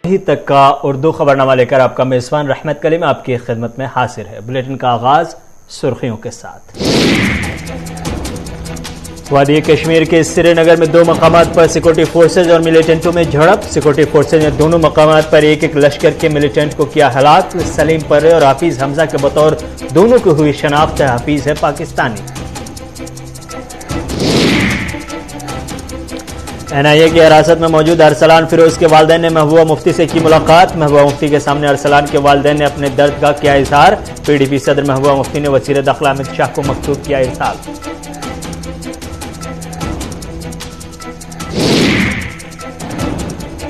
अभी तक का उर्दू खबरनामा लेकर आपका मेजबान रहमत कलीम आपकी खिदमत में हाजिर है। बुलेटिन का आगाज सुर्खियों के साथ। वादी कश्मीर के श्रीनगर में 2 मकामात पर सिक्योरिटी फोर्सेज और मिलिटेंटों में झड़प। सिक्योरिटी फोर्सेज ने दोनों मकामात पर एक लश्कर के मिलिटेंट को किया हलाक। सलीम पर्रे और हाफिज हमजा के बतौर दोनों की हुई शनाख्त है। हाफिज है पाकिस्तानी। NIA की हिरासत में मौजूद अरसलान फिरोज के वालिदैन ने महबूबा मुफ्ती से की मुलाकात। महबूबा मुफ्ती के सामने अरसलान के वालिदैन ने अपने दर्द का किया इजहार। PDP सदर महबूबा मुफ्ती ने वज़ीर दाखिला अमित शाह को मकतूब किया इरसाल।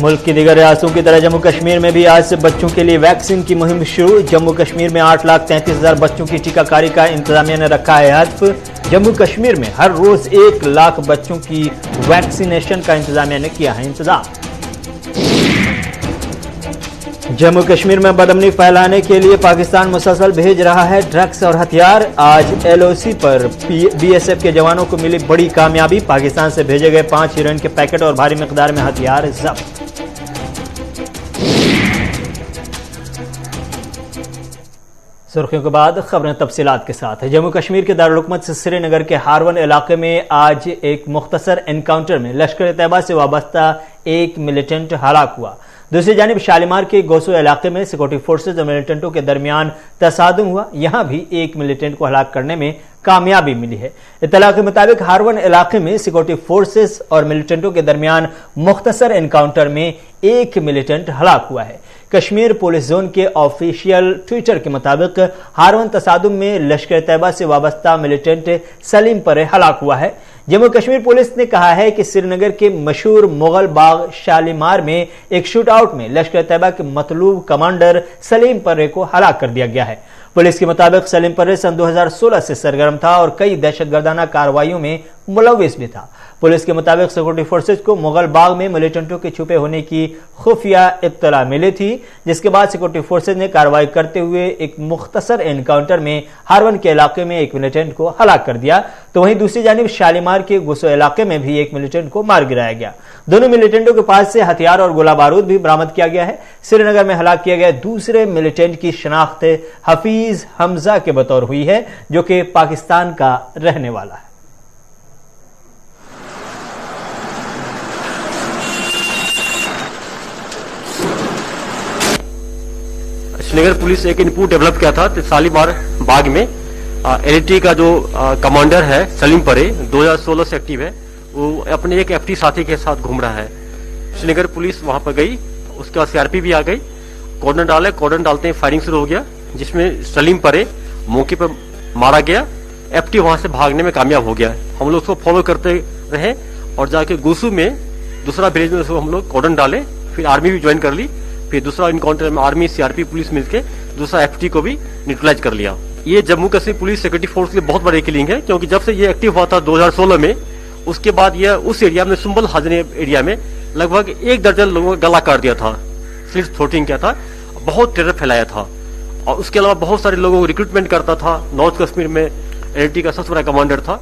मुल्क की दीगर रियासतों की तरह जम्मू कश्मीर में भी आज से बच्चों के लिए वैक्सीन की मुहिम शुरू। जम्मू कश्मीर में 8,33,000 बच्चों की टीकाकारी का इंतजामिया ने रखा है हदफ। जम्मू कश्मीर में हर रोज 1 लाख बच्चों की वैक्सीनेशन का इंतजामिया ने किया है इंतजाम। जम्मू कश्मीर में बदअमनी फैलाने के लिए पाकिस्तान मुसलसल भेज रहा है ड्रग्स और हथियार। आज LOC पर BSF के जवानों को मिली बड़ी कामयाबी। पाकिस्तान से भेजे गए 5 हीरोइन के पैकेट और भारी मिकदार में हथियार जब्त। सुर्खियों के बाद खबरें तफसीलात के साथ है। जम्मू कश्मीर के दारुल हुकूमत से श्रीनगर के हारवन इलाके में आज एक मुख्तसर एनकाउंटर में लश्कर तैयबा से वाबस्ता एक मिलिटेंट हलाक हुआ। दूसरी जानिब शालीमार के गोसो इलाके में सिक्योरिटी फोर्सेज और मिलिटेंटों के दरमियान तसादुम हुआ। यहां भी एक मिलिटेंट को हलाक करने में कामयाबी मिली है। इत्तला के मुताबिक हारवन इलाके में सिक्योरिटी फोर्सेज और मिलिटेंटों के दरमियान मुख्तसर एनकाउंटर में एक मिलिटेंट हलाक हुआ है। कश्मीर पुलिस जोन के ऑफिशियल ट्विटर के मुताबिक हारवन तसादुम में लश्कर तैयबा से वाबस्ता मिलिटेंट सलीम पर्रे हलाक हुआ है। जम्मू कश्मीर पुलिस ने कहा है कि श्रीनगर के मशहूर मुगल बाग शालीमार में एक शूट आउट में लश्कर तैयबा के मतलूब कमांडर सलीम पर्रे को हलाक कर दिया गया है। पुलिस के मुताबिक सलीम पर्रे सन 2016 से सरगर्म था और कई दहशतगर्दाना कार्रवाइयों में मुलविस भी था। पुलिस के मुताबिक सिक्योरिटी फोर्सेज को मुगल बाग में मिलिटेंटों के छुपे होने की खुफिया इत्तला मिली थी, जिसके बाद सिक्योरिटी फोर्सेज ने कार्रवाई करते हुए एक मुख्तसर एनकाउंटर में हारवन के इलाके में एक मिलिटेंट को हलाक कर दिया। तो वहीं दूसरी जानिब शालीमार के गुस्सो इलाके में भी एक मिलिटेंट को मार गिराया गया। दोनों मिलिटेंटों के पास से हथियार और गोला बारूद भी बरामद किया गया है। श्रीनगर में हलाक किया गया दूसरे मिलिटेंट की शनाख्त हाफिज हमजा के बतौर हुई है, जो कि पाकिस्तान का रहने वाला है। श्रीनगर पुलिस एक इनपुट डेवलप किया था शालीमार बाग में LT का जो कमांडर है सलीम पर्रे 2016 से एक्टिव है, वो अपने एक FT साथी के साथ घूम रहा है। श्रीनगर पुलिस वहां पर गई, उसके बाद CRP भी आ गई, कॉर्डन डाले, कॉर्डन डालते ही फायरिंग शुरू हो गया, जिसमें सलीम पर्रे मौके पर मारा गया। FT वहां से भागने में कामयाब हो गया। हम लोग उसको फॉलो करते रहे और जाके गुसू में दूसरा विलेज में उसको हम लोग कॉर्डन डाले, फिर आर्मी भी ज्वाइन कर ली। फिर दूसरा इनकाउंटर में आर्मी CRP पुलिस मिलकर दूसरा FT को भी न्यूट्रलाइज कर लिया। ये Jammu Kashmir police security force के लिए बहुत बड़ी किलिंग है, क्योंकि जब से ये एक्टिव हुआ था 2016 में, उसके बाद ये उस एरिया में सुंबल हाजने एरिया में लगभग 1 दर्जन लोगों का गला काट दिया था, स्लिट थ्रोटिंग किया था, बहुत टेरर फैलाया था। और उसके अलावा बहुत सारे लोगों को रिक्रूटमेंट करता था। नॉर्थ कश्मीर में LT का सबसे बड़ा कमांडर था।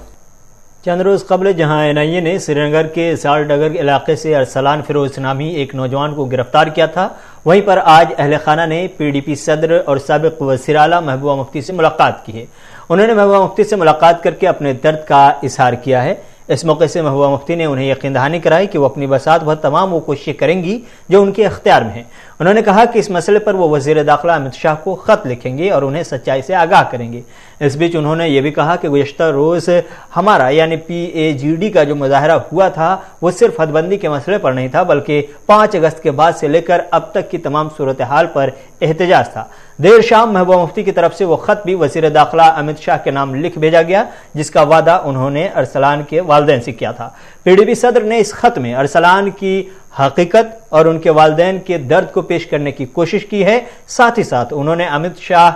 चंद रोज कबल जहां NIA ने श्रीनगर के सालडगर इलाके से अरसलान फिरोज नामी एक नौजवान को गिरफ्तार किया था, वहीं पर आज अहले खाना ने PDP सदर और साबिक वज़ीर आला महबूबा मुफ्ती से मुलाकात की है। उन्होंने महबूबा मुफ्ती से मुलाकात करके अपने दर्द का इजहार किया है। इस मौके से महबूबा मुफ्ती ने उन्हें यकीन दहानी कराई कि वो अपनी बसात व तमाम वो कोशिशें करेंगी जो उनके अख्तियार में है। उन्होंने कहा कि इस मसले पर वो वज़ीर दाखिला अमित शाह को खत लिखेंगे और उन्हें सच्चाई से आगाह करेंगे। इस बीच उन्होंने ये भी कहा कि गुज़श्ता रोज हमारा यानी PAGD का जो मुजाहरा हुआ था वो सिर्फ हदबंदी के मसले पर नहीं था, बल्कि 5 अगस्त के बाद से लेकर अब तक की तमाम सूरत हाल पर एहतजाज था। देर शाम महबूबा मुफ्ती की तरफ से वो खत भी वज़ीर दाखिला अमित शाह के नाम लिख भेजा गया, जिसका वादा उन्होंने अरसलान के वालिदैन से किया था। PDP सदर ने इस खत में अरसलान की हकीकत और उनके वालिदैन के दर्द को पेश करने की कोशिश की है। साथ ही साथ उन्होंने अमित शाह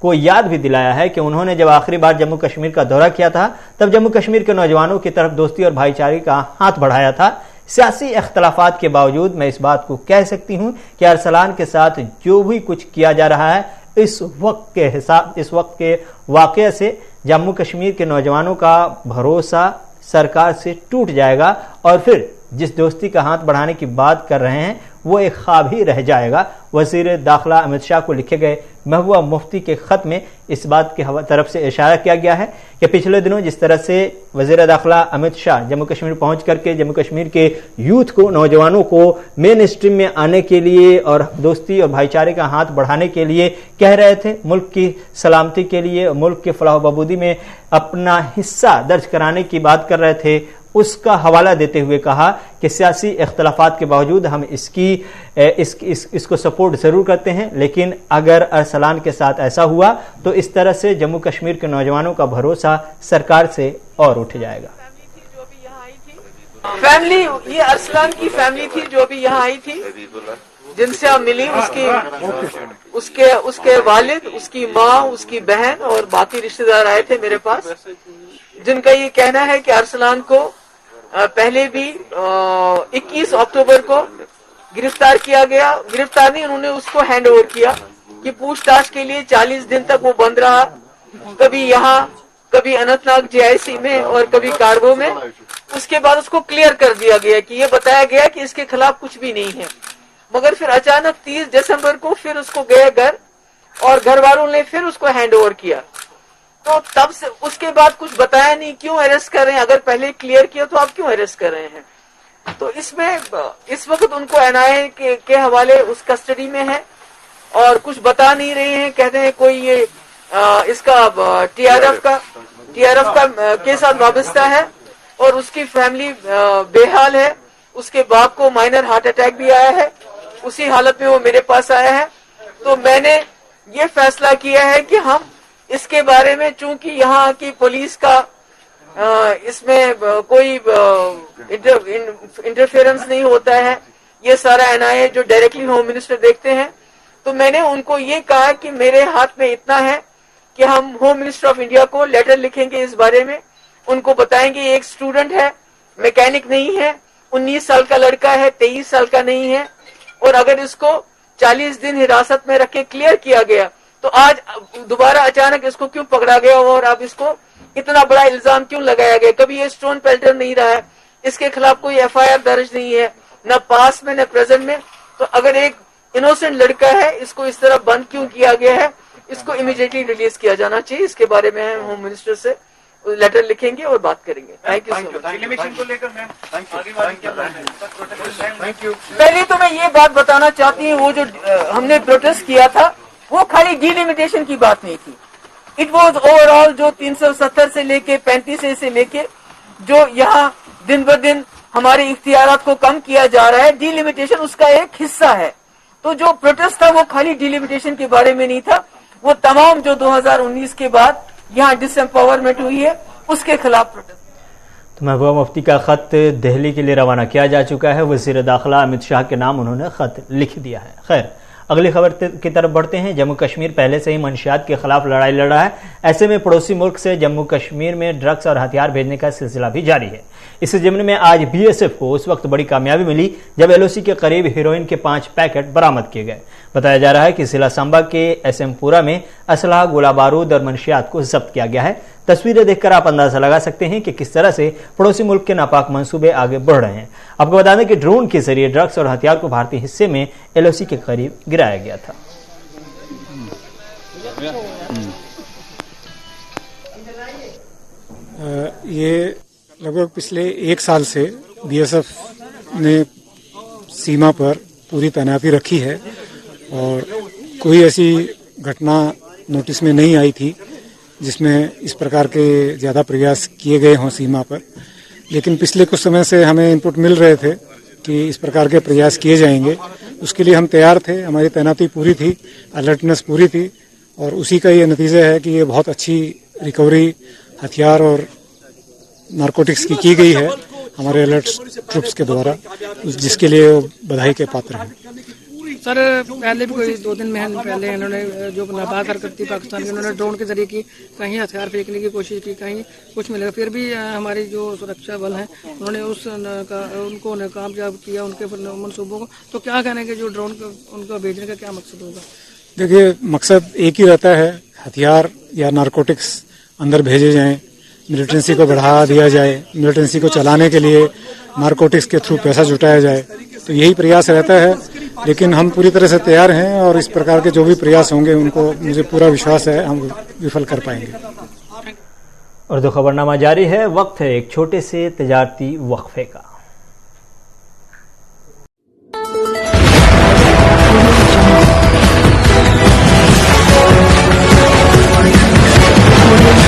को याद भी दिलाया है कि उन्होंने जब आखिरी बार जम्मू कश्मीर का दौरा किया था, तब जम्मू कश्मीर के नौजवानों की तरफ दोस्ती और भाईचारे का हाथ बढ़ाया था। सियासी इख्तलाफात के बावजूद मैं इस बात को कह सकती हूं कि अरसलान के साथ जो भी कुछ किया जा रहा है, इस वक्त के वाकये से जम्मू कश्मीर के नौजवानों का भरोसा सरकार से टूट जाएगा और फिर जिस दोस्ती का हाथ बढ़ाने की बात कर रहे हैं वो एक ख्वाब ही रह जाएगा। वजीर दाखिला अमित शाह को लिखे गए महबूबा मुफ्ती के खत में इस बात की तरफ से इशारा किया गया है कि पिछले दिनों जिस तरह से वजीर दाखिला अमित शाह जम्मू कश्मीर पहुंच करके जम्मू कश्मीर के यूथ को, नौजवानों को मेन स्ट्रीम में आने के लिए और दोस्ती और भाईचारे का हाथ बढ़ाने के लिए कह रहे थे, मुल्क की सलामती के लिए, मुल्क के फलाह बहबूदी में अपना हिस्सा दर्ज कराने की बात कर रहे थे, उसका हवाला देते हुए कहा कि सियासी इख्तलाफात के बावजूद हम इसको सपोर्ट जरूर करते हैं, लेकिन अगर अरसलान के साथ ऐसा हुआ तो इस तरह से जम्मू कश्मीर के नौजवानों का भरोसा सरकार से और उठ जाएगा। फैमिली, ये अरसलान की फैमिली थी जो भी यहाँ आई थी, जिनसे आप मिली, उसके वालिद, उसकी माँ, उसकी बहन और बाकी रिश्तेदार आए थे मेरे पास, जिनका ये कहना है कि अरसलान को पहले भी 21 अक्टूबर को गिरफ्तार किया गया। गिरफ्तार नहीं, उन्होंने उसको हैंड ओवर किया कि पूछताछ के लिए 40 दिन तक वो बंद रहा, कभी यहाँ, कभी अनंतनाग JIC में और कभी कार्गो में। उसके बाद उसको क्लियर कर दिया गया कि ये बताया गया कि इसके खिलाफ कुछ भी नहीं है, मगर फिर अचानक 30 दिसंबर को फिर उसको गए घर और घर वालों ने फिर उसको हैंड ओवर किया। तो तब से उसके बाद कुछ बताया नहीं, क्यों अरेस्ट कर रहे हैं, अगर पहले क्लियर किया तो आप क्यों अरेस्ट कर रहे हैं। तो इसमें इस वक्त उनको NIA के हवाले उस कस्टडी में है और कुछ बता नहीं रहे हैं, कहते हैं कोई ये इसका TRF का के साथ वाबस्ता है और उसकी फैमिली बेहाल है। उसके बाप को माइनर हार्ट अटैक भी आया है, उसी हालत में वो मेरे पास आया है। तो मैंने ये फैसला किया है कि हम इसके बारे में, चूंकि यहाँ की पुलिस का इसमें कोई इंटरफेरेंस नहीं होता है, ये सारा NIA जो डायरेक्टली होम मिनिस्टर देखते हैं, तो मैंने उनको ये कहा कि मेरे हाथ में इतना है कि हम होम मिनिस्टर ऑफ इंडिया को लेटर लिखेंगे इस बारे में, उनको बताएंगे एक स्टूडेंट है, मैकेनिक नहीं है, 19 साल का लड़का है, 23 साल का नहीं है, और अगर इसको 40 दिन हिरासत में रख के क्लियर किया गया तो आज दोबारा अचानक इसको क्यों पकड़ा गया और अब इसको इतना बड़ा इल्जाम क्यों लगाया गया। कभी ये स्टोन पेल्टर नहीं रहा है, इसके खिलाफ कोई FIR दर्ज नहीं है, न पास में न प्रेजेंट में। तो अगर एक इनोसेंट लड़का है, इसको इस तरह बंद क्यों किया गया है, इसको इमीडिएटली रिलीज किया जाना चाहिए। इसके बारे में हम होम मिनिस्टर से लेटर लिखेंगे और बात करेंगे। Thank you so much. पहले तो मैं ये बात बताना चाहती हूँ, वो जो हमने प्रोटेस्ट किया था वो खाली डिलिमिटेशन की बात नहीं थी, इट वाज ओवरऑल जो 370 से लेके 35A से लेके जो यहाँ दिन ब दिन हमारे इख्तियारात को कम किया जा रहा है, डिलिमिटेशन उसका एक हिस्सा है। तो जो प्रोटेस्ट था वो खाली डिलिमिटेशन के बारे में नहीं था, वो तमाम जो 2019 के बाद यहाँ डिसएम्पावरमेंट हुई है उसके खिलाफ प्रोटेस्ट। तो महबूबा मुफ्ती का खत दिल्ली के लिए रवाना किया जा चुका है। वजीर दाखिला अमित शाह के नाम उन्होंने खत लिख दिया है। खैर, अगली खबर की तरफ बढ़ते हैं। जम्मू कश्मीर पहले से ही मंशियात के खिलाफ लड़ाई लड़ रहा है। ऐसे में पड़ोसी मुल्क से जम्मू कश्मीर में ड्रग्स और हथियार भेजने का सिलसिला भी जारी है। इस ज़िम्न में आज BSF को उस वक्त बड़ी कामयाबी मिली जब LOC के करीब हेरोइन के 5 पैकेट बरामद किए गए। बताया जा रहा है कि जिला सांबा के SM-पुरा में असलहा, गोला बारूद और मंशियात को जब्त किया गया है। तस्वीरें देखकर आप अंदाजा लगा सकते हैं कि किस तरह से पड़ोसी मुल्क के नापाक मंसूबे आगे बढ़ रहे हैं। आपको बता दें कि ड्रोन के जरिए ड्रग्स और हथियार को भारतीय हिस्से में LOC के करीब गिराया गया था। ये लगभग पिछले 1 साल से BSF ने सीमा पर पूरी तैनाती रखी है और कोई ऐसी घटना नोटिस में नहीं आई थी जिसमें इस प्रकार के ज़्यादा प्रयास किए गए हों सीमा पर। लेकिन पिछले कुछ समय से हमें इनपुट मिल रहे थे कि इस प्रकार के प्रयास किए जाएंगे, उसके लिए हम तैयार थे। हमारी तैनाती पूरी थी, अलर्टनेस पूरी थी और उसी का ये नतीजा है कि ये बहुत अच्छी रिकवरी हथियार और नारकोटिक्स की गई है हमारे अलर्ट ट्रुप्स के द्वारा, जिसके लिए वो बधाई के पात्र हैं। सर, पहले भी कोई 2 दिन में पहले इन्होंने जो नापाक हरकत थी पाकिस्तान की, उन्होंने ड्रोन के जरिए की, कहीं हथियार फेंकने की कोशिश की, कहीं कुछ मिलेगा, फिर भी हमारी जो सुरक्षा बल हैं उन्होंने उनको कामयाब किया, उनके मनसूबों को। तो क्या कहने के जो ड्रोन उनको भेजने का क्या मकसद होगा? देखिए, मकसद एक ही रहता है, हथियार या नारकोटिक्स अंदर भेजे जाएं, मिलिटेंसी को बढ़ा दिया जाए, मिलिटेंसी को चलाने के लिए नारकोटिक्स के थ्रू पैसा जुटाया जाए, तो यही प्रयास रहता है। लेकिन हम पूरी तरह से तैयार हैं और इस प्रकार के जो भी प्रयास होंगे उनको मुझे पूरा विश्वास है हम विफल कर पाएंगे। उर्दू खबरनामा जारी है। वक्त है एक छोटे से तजारती वक्फे का।